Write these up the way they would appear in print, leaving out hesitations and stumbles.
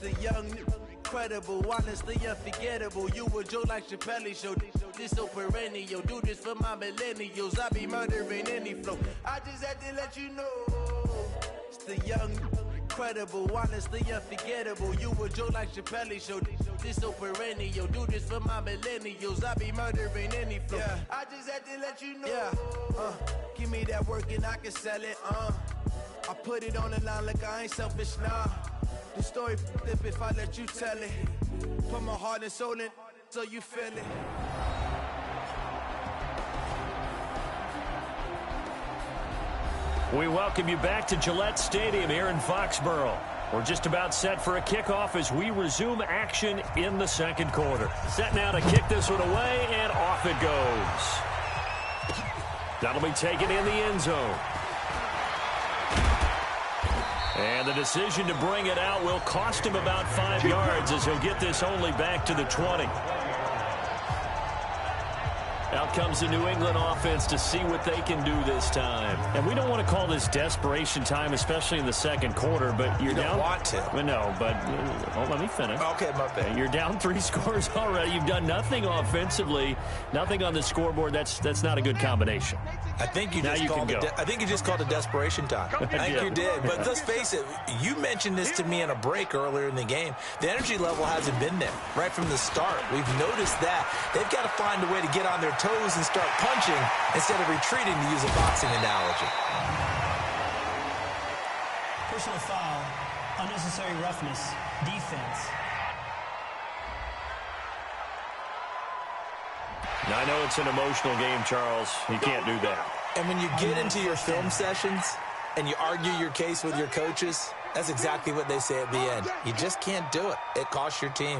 The young, incredible, honestly unforgettable. You a joke like Chappelle Show. This so perennial. Do this for my millennials. I be murdering any flow. I just had to let you know. It's the young, incredible, honestly unforgettable. You a joke like Chappelle Show. This so perennial. Do this for my millennials. I be murdering any flow. Yeah. I just had to let you know. Yeah. Give me that work and I can sell it. I put it on the line like I ain't selfish, nah. The story flip if I let you tell it. Put my heart and soul in so you feel it. We welcome you back to Gillette Stadium here in Foxborough. We're just about set for a kickoff as we resume action in the second quarter. Set now to kick this one away, and off it goes. That'll be taken in the end zone. And the decision to bring it out will cost him about 5 yards as he'll get this only back to the 20. Out comes the New England offense to see what they can do this time. And we don't want to call this desperation time, especially in the second quarter, but you're down. You don't want to. No, but let me finish. Okay, my bad. You're down 3 scores already. You've done nothing offensively, nothing on the scoreboard. That's not a good combination. I think you just called it desperation time. I think you did. But let's face it, you mentioned this to me in a break earlier in the game. The energy level hasn't been there right from the start. We've noticed that. They've got to find a way to get on their toes and start punching instead of retreating, to use a boxing analogy. Personal foul, unnecessary roughness, defense. Now, I know it's an emotional game, Charles. You can't do that. And when you get into your film sessions and you argue your case with your coaches, that's exactly what they say at the end. You just can't do it. It costs your team.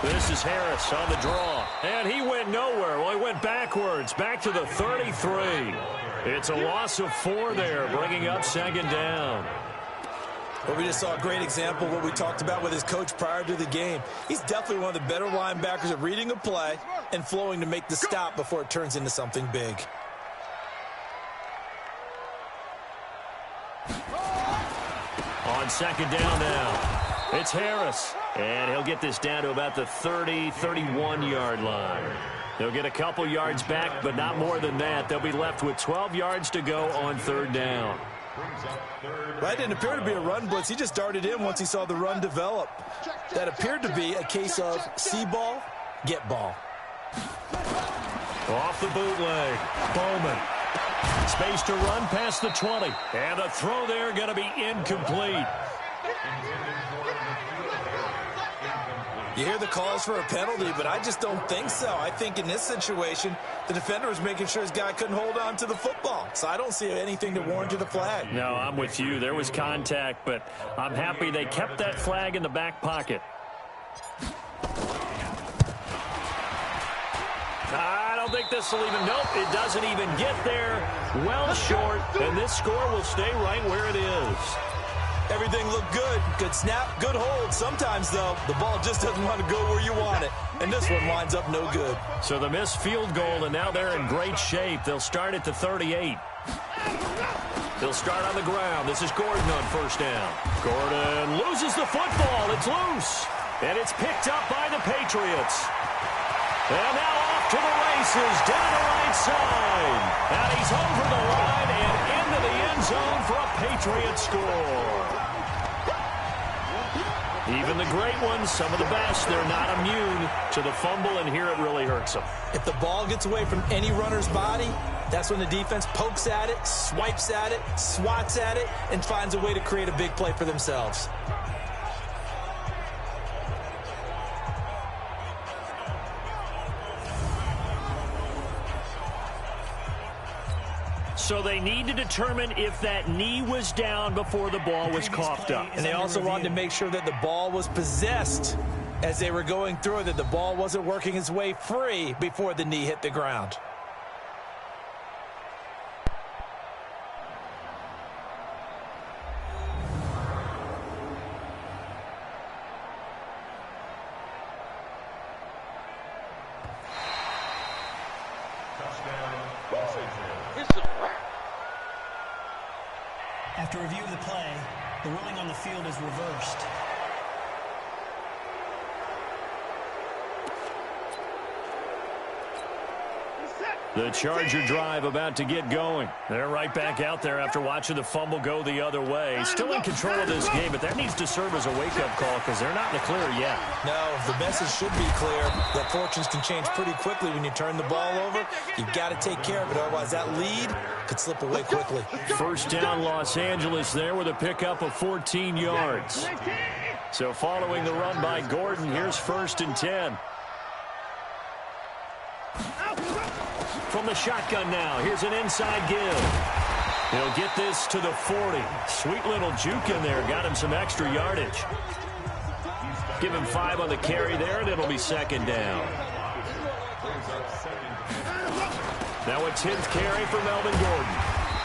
This is Harris on the draw, and he went nowhere. Well, he went backwards, back to the 33. It's a loss of 4 there, bringing up second down. Well, we just saw a great example of what we talked about with his coach prior to the game. He's definitely one of the better linebackers at reading a play and flowing to make the stop before it turns into something big. On second down now, it's Harris. And he'll get this down to about the 30, 31-yard line. They'll get a couple yards back, but not more than that. They'll be left with 12 yards to go on third down. That didn't appear to be a run blitz. He just darted in once he saw the run develop. That appeared to be a case of see ball, get ball. Off the bootleg, Bowman. Space to run past the 20. And the throw there going to be incomplete. You hear the calls for a penalty, but I just don't think so. I think in this situation, the defender was making sure his guy couldn't hold on to the football. So I don't see anything to warrant a flag. No, I'm with you. There was contact, but I'm happy they kept that flag in the back pocket. I don't think this will even, nope, it doesn't even get there. Well short, and this score will stay right where it is. Everything looked good. Good snap, good hold. Sometimes, though, the ball just doesn't want to go where you want it. And this one winds up no good. So the missed field goal, and now they're in great shape. They'll start at the 38. They'll start on the ground. This is Gordon on first down. Gordon loses the football. It's loose. And it's picked up by the Patriots. And now off to the races, down the right side. And he's over the line and into the end zone for a Patriot score. Even the great ones, some of the best, they're not immune to the fumble, and here it really hurts them. If the ball gets away from any runner's body, that's when the defense pokes at it, swipes at it, swats at it, and finds a way to create a big play for themselves. So they need to determine if that knee was down before the ball was coughed up. And they also wanted to make sure that the ball was possessed as they were going through it, that the ball wasn't working its way free before the knee hit the ground. After review of the play, The ruling on the field is reversed. The Charger drive about to get going. They're right back out there after watching the fumble go the other way. Still in control of this game, but that needs to serve as a wake-up call because they're not in the clear yet. No, the message should be clear that fortunes can change pretty quickly when you turn the ball over. You've got to take care of it, otherwise that lead could slip away quickly. First down, Los Angeles there with a pickup of 14 yards. So following the run by Gordon, here's 1st and 10. From the shotgun now, here's an inside give. He'll get this to the 40. Sweet little juke in there, got him some extra yardage. Give him 5 on the carry there, and it'll be 2nd down. Now a 10th carry for Melvin Gordon.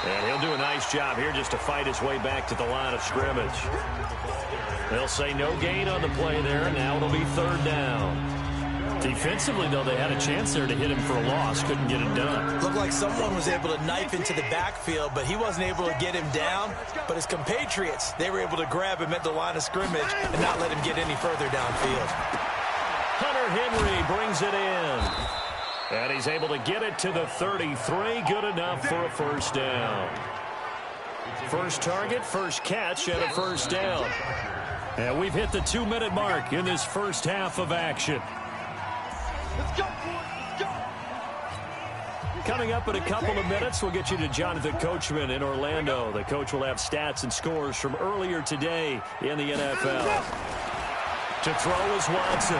And he'll do a nice job here just to fight his way back to the line of scrimmage. They'll say no gain on the play there, and now it'll be 3rd down. Defensively, though, they had a chance there to hit him for a loss. Couldn't get it done. Looked like someone was able to knife into the backfield, but he wasn't able to get him down. But his compatriots, they were able to grab him at the line of scrimmage and not let him get any further downfield. Hunter Henry brings it in. And he's able to get it to the 33. Good enough for a 1st down. First target, first catch, and a 1st down. And we've hit the 2-minute mark in this first half of action. Let's go, boys. Let's go. Coming up in a couple of minutes, we'll get you to Jonathan Coachman in Orlando. The coach will have stats and scores from earlier today in the NFL. To throw is Watson.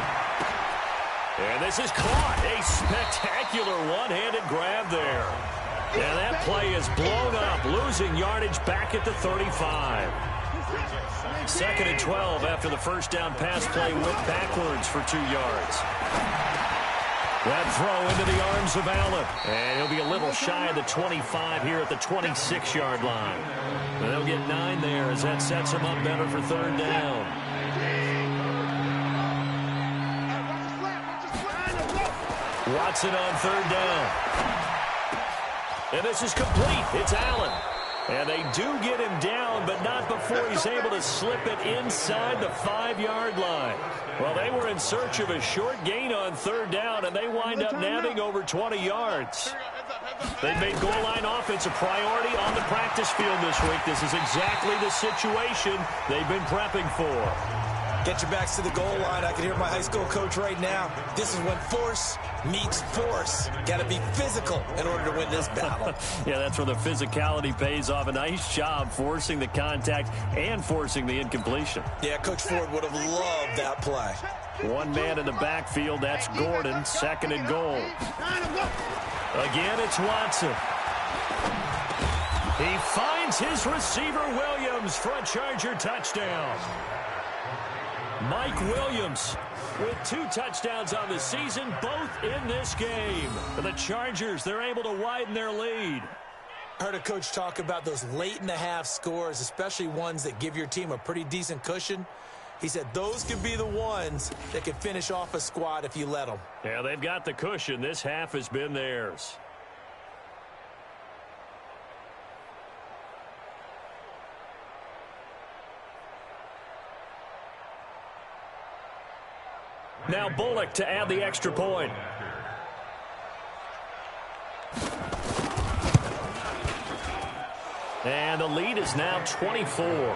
And this is caught. A spectacular one-handed grab there. And that play is blown up, losing yardage back at the 35. 2nd and 12 after the first down pass play went backwards for 2 yards. That throw into the arms of Allen. And he'll be a little shy of the 25 here at the 26-yard line. And they'll get 9 there as that sets him up better for 3rd down. Watson on 3rd down. And this is complete. It's Allen. And they do get him down, but not before he's able to slip it inside the 5-yard line. Well, they were in search of a short gain on 3rd down, and they wind up nabbing over 20 yards. They've made goal line offense a priority on the practice field this week. This is exactly the situation they've been prepping for. Get your backs to the goal line. I can hear my high school coach right now. This is when force meets force. Got to be physical in order to win this battle. Yeah, that's where the physicality pays off. A nice job forcing the contact and forcing the incompletion. Yeah, Coach Ford would have loved that play. One man in the backfield. That's Gordon. 2nd and goal. Again, it's Watson. He finds his receiver, Williams, for a Charger touchdown. Mike Williams with 2 touchdowns on the season, both in this game. The Chargers, they're able to widen their lead. Heard a coach talk about those late-in-the-half scores, especially ones that give your team a pretty decent cushion. He said those could be the ones that could finish off a squad if you let them. Yeah, they've got the cushion. This half has been theirs. Now Bullock to add the extra point. And the lead is now 24.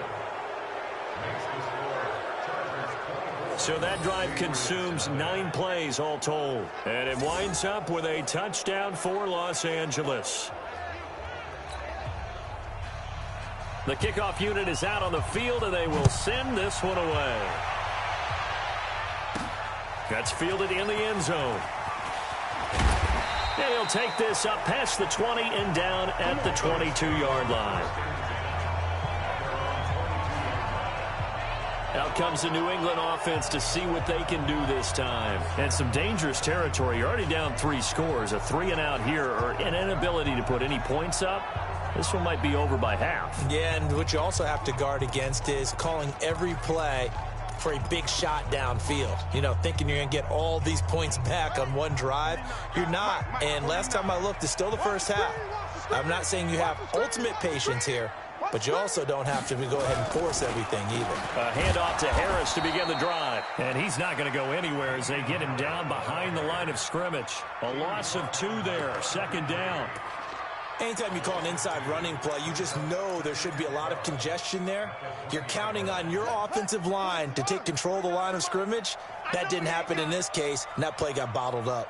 So that drive consumes 9 plays all told. And it winds up with a touchdown for Los Angeles. The kickoff unit is out on the field, and they will send this one away. That's fielded in the end zone. And he'll take this up past the 20 and down at the 22-yard line. Out comes the New England offense to see what they can do this time. And some dangerous territory. You're already down 3 scores. A 3-and-out here, or an inability to put any points up. This one might be over by half. Yeah, and what you also have to guard against is calling every play for a big shot downfield. You know, thinking you're going to get all these points back on one drive. You're not. And last time I looked, it's still the first half. I'm not saying you have ultimate patience here, but you also don't have to go ahead and force everything either. A handoff to Harris to begin the drive. And he's not going to go anywhere as they get him down behind the line of scrimmage. A loss of 2 there, 2nd down. Anytime you call an inside running play, you just know there should be a lot of congestion there. You're counting on your offensive line to take control of the line of scrimmage. That didn't happen in this case, and that play got bottled up.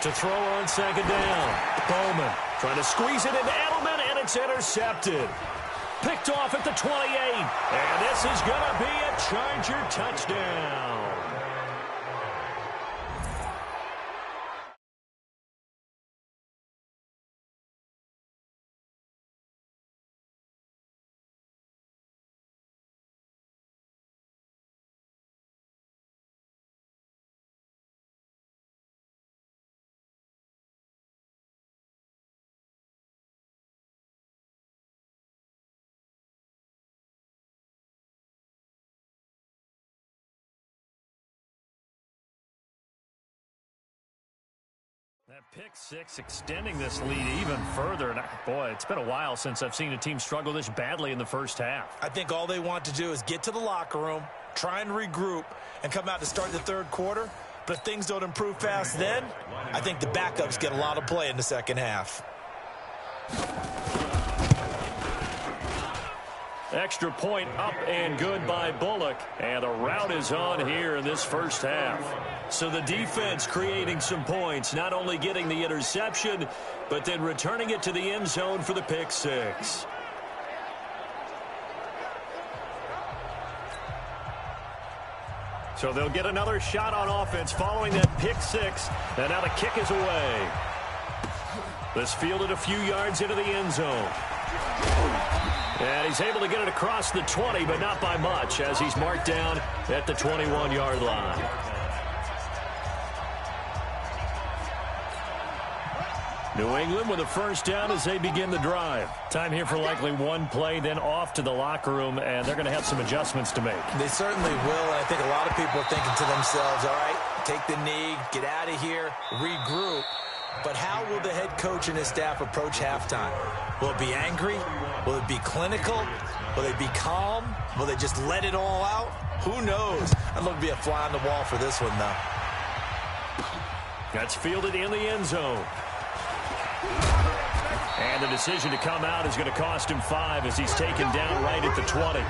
To throw on 2nd down. Bowman trying to squeeze it into Edelman, and it's intercepted. Picked off at the 28. And this is going to be a Charger touchdown. That pick 6 extending this lead even further. And boy, it's been a while since I've seen a team struggle this badly in the first half. I think all they want to do is get to the locker room, try and regroup, and come out to start the 3rd quarter. But if things don't improve fast then, I think the backups get a lot of play in the 2nd half. Extra point up and good by Bullock. And the route is on here in this first half. So the defense creating some points, not only getting the interception, but then returning it to the end zone for the pick 6. So they'll get another shot on offense following that pick 6. And now the kick is away. This fielded a few yards into the end zone. And he's able to get it across the 20, but not by much, as he's marked down at the 21-yard line. New England with a first down as they begin the drive. Time here for likely one play, then off to the locker room, and they're going to have some adjustments to make. They certainly will, and I think a lot of people are thinking to themselves, all right, take the knee, get out of here, regroup. But how will the head coach and his staff approach halftime? Will it be angry? Will it be clinical? Will they be calm? Will they just let it all out? Who knows? I'd love to be a fly on the wall for this one, though. That's fielded in the end zone. And the decision to come out is going to cost him 5 as he's taken down right at the 20.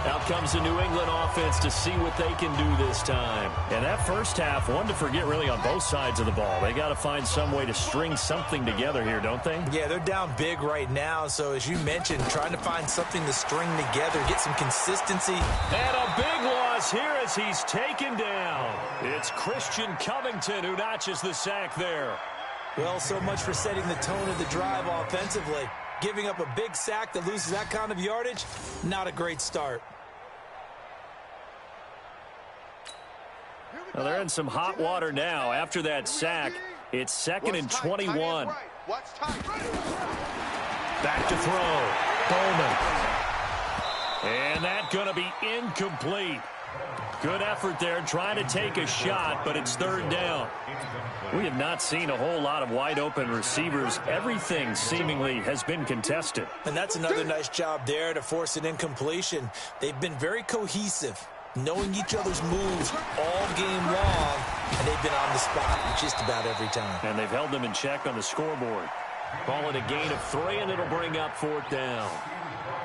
Out comes the New England offense to see what they can do this time. And that first half, one to forget really on both sides of the ball. They got to find some way to string something together here, don't they? Yeah, they're down big right now. So as you mentioned, trying to find something to string together, get some consistency. And a big loss here as he's taken down. It's Christian Covington who notches the sack there. Well, so much for setting the tone of the drive offensively. Giving up a big sack that loses that kind of yardage, not a great start. Well, they're in some hot water now. After that sack, it's 2nd and 21. Back to throw. Bowman. And that's going to be incomplete. Good effort there trying to take a shot, but it's 3rd down. We have not seen a whole lot of wide-open receivers. Everything seemingly has been contested. And that's another nice job there to force an incompletion. They've been very cohesive, knowing each other's moves all game long, and they've been on the spot just about every time. And they've held them in check on the scoreboard. Call it a gain of 3, and it'll bring up 4th down.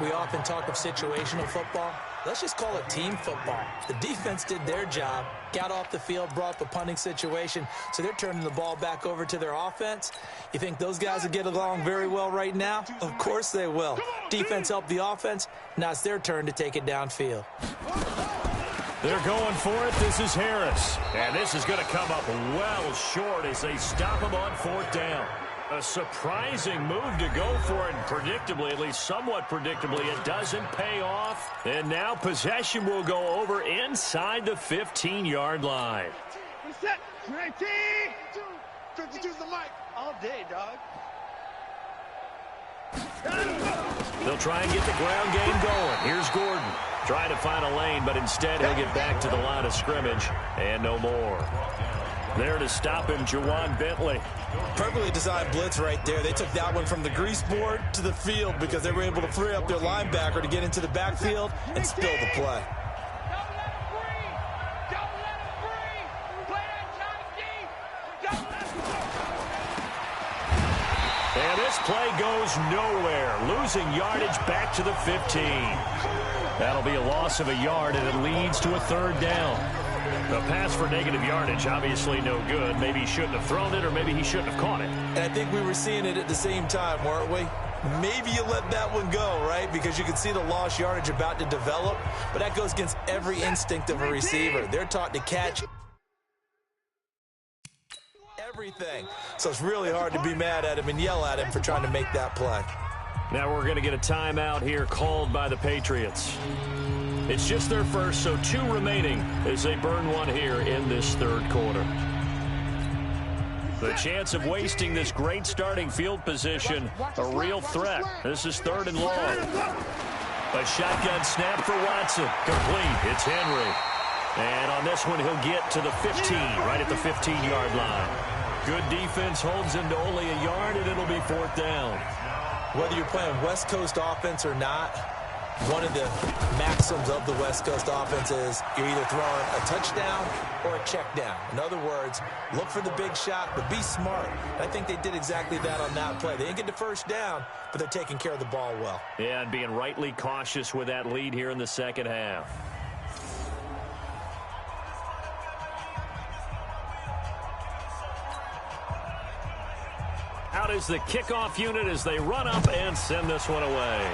We often talk of situational football. Let's just call it team football. The defense did their job, got off the field, brought the punting situation, so they're turning the ball back over to their offense. You think those guys will get along very well right now? Of course they will. Defense helped the offense. Now it's their turn to take it downfield. They're going for it. This is Harris. And this is going to come up well short as they stop him on 4th down. A surprising move to go for it, and predictably, at least somewhat predictably, it doesn't pay off. And now possession will go over inside the 15-yard line. Set. 19. 52's the mic. All day, dog. They'll try and get the ground game going. Here's Gordon. Trying to find a lane, but instead he'll get back to the line of scrimmage and no more. There to stop him, Juwan Bentley. Perfectly designed blitz right there. They took that one from the grease board to the field because they were able to free up their linebacker to get into the backfield and spill the play. And this play goes nowhere, losing yardage back to the 15. That'll be a loss of a yard, and it leads to a third down. A pass for negative yardage, obviously no good. Maybe he shouldn't have thrown it, or maybe he shouldn't have caught it. And I think we were seeing it at the same time, weren't we? Maybe you let that one go, right? Because you can see the lost yardage about to develop, but that goes against every instinct of a receiver. They're taught to catch everything. So it's really hard to be mad at him and yell at him for trying to make that play. Now we're going to get a timeout here called by the Patriots. It's just their first, so 2 remaining as they burn one here in this third quarter. The chance of wasting this great starting field position, a real threat. This is 3rd and long. A shotgun snap for Watson. Complete. It's Henry. And on this one, he'll get to the 15, right at the 15-yard line. Good defense holds him to only a yard, and it'll be 4th down. Whether you're playing West Coast offense or not, one of the maxims of the West Coast offense is you're either throwing a touchdown or a check down. In other words, look for the big shot, but be smart. And I think they did exactly that on that play. They didn't get the first down, but they're taking care of the ball well. Yeah, and being rightly cautious with that lead here in the second half. Out is the kickoff unit as they run up and send this one away.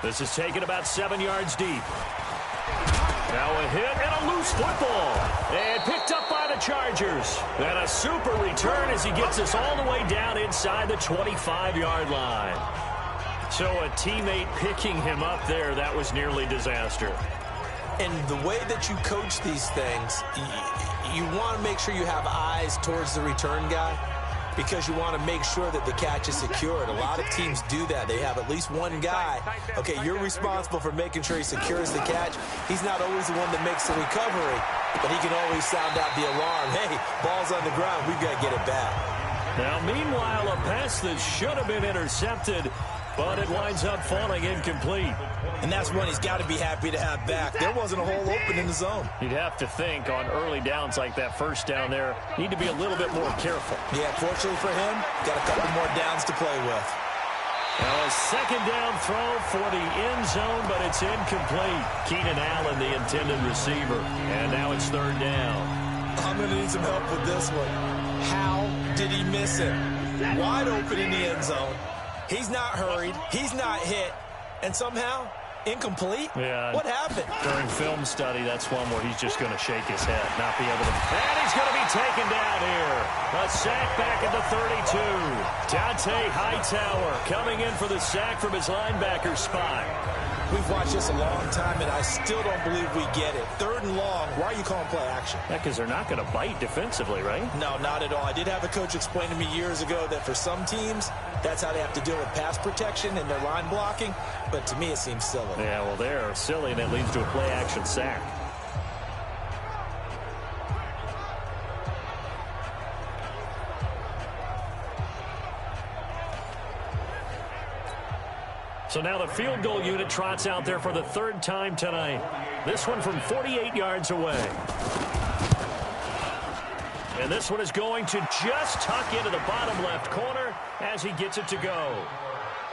This is taken about 7 yards deep. Now a hit and a loose football. And picked up by the Chargers. And a super return as he gets us all the way down inside the 25-yard line. So a teammate picking him up there, that was nearly disaster. And the way that you coach these things, you want to make sure you have eyes towards the return guy because you want to make sure that the catch is secured. A lot of teams do that. They have at least one guy. Okay, you're responsible for making sure he secures the catch. He's not always the one that makes the recovery, but he can always sound out the alarm. Hey, ball's on the ground. We've got to get it back. Now, meanwhile, a pass that should have been intercepted, but it winds up falling incomplete. And that's one he's got to be happy to have back. There wasn't a hole open in the zone. You'd have to think on early downs like that first down there, need to be a little bit more careful. Yeah, fortunately for him, got a couple more downs to play with. Now a second down throw for the end zone, but it's incomplete. Keenan Allen, the intended receiver. And now it's 3rd down. I'm going to need some help with this one. How did he miss it? Wide open in the end zone. He's not hurried. He's not hit. And somehow, incomplete? Yeah. What happened? During film study, that's one where he's just going to shake his head, not be able to. And he's going to be taken down here. A sack back at the 32. Dante Hightower coming in for the sack from his linebacker spot. We've watched this a long time, and I still don't believe we get it. 3rd and long, why are you calling play action? Yeah, because they're not going to bite defensively, right? No, not at all. I did have a coach explain to me years ago that for some teams, that's how they have to deal with pass protection and their line blocking. But to me, it seems silly. Yeah, well, they're silly, and it leads to a play-action sack. So now the field goal unit trots out there for the 3rd time tonight. This one from 48 yards away. And this one is going to just tuck into the bottom left corner as he gets it to go.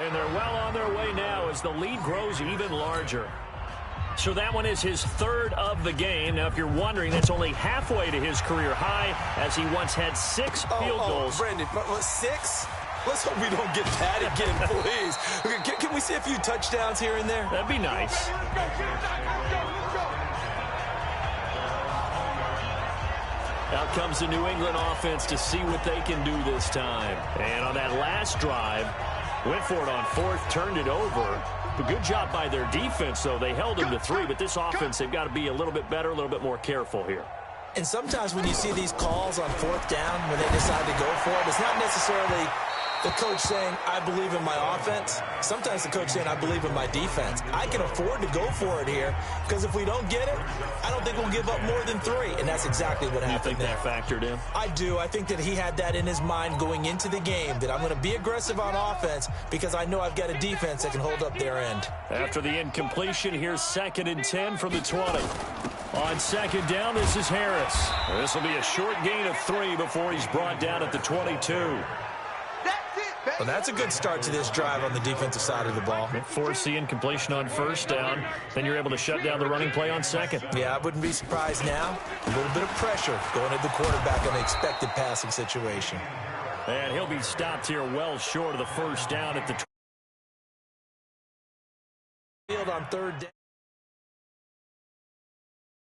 And they're well on their way now as the lead grows even larger. So that one is his 3rd of the game. Now, if you're wondering, that's only halfway to his career high as he once had 6 field goals. Brandon, 6? Let's hope we don't get that again, please. Can we see a few touchdowns here and there? That'd be nice. Out comes the New England offense to see what they can do this time. And on that last drive, went for it on 4th, turned it over. A good job by their defense, though. They held them to 3, but this offense, they've got to be a little bit better, a little bit more careful here. And sometimes when you see these calls on 4th down, when they decide to go for it, it's not necessarily the coach saying, I believe in my offense. Sometimes the coach saying, I believe in my defense. I can afford to go for it here because if we don't get it, I don't think we'll give up more than 3. And that's exactly what happened there. You think that factored in? I do. I think that he had that in his mind going into the game, that I'm going to be aggressive on offense because I know I've got a defense that can hold up their end. After the incompletion, here's 2nd and 10 from the 20. On 2nd down, this is Harris. This will be a short gain of 3 before he's brought down at the 22. Well, that's a good start to this drive on the defensive side of the ball. Force the incompletion on 1st down. Then you're able to shut down the running play on 2nd. Yeah, I wouldn't be surprised now. A little bit of pressure going at the quarterback on the expected passing situation. And he'll be stopped here well short of the 1st down at the field on 3rd down.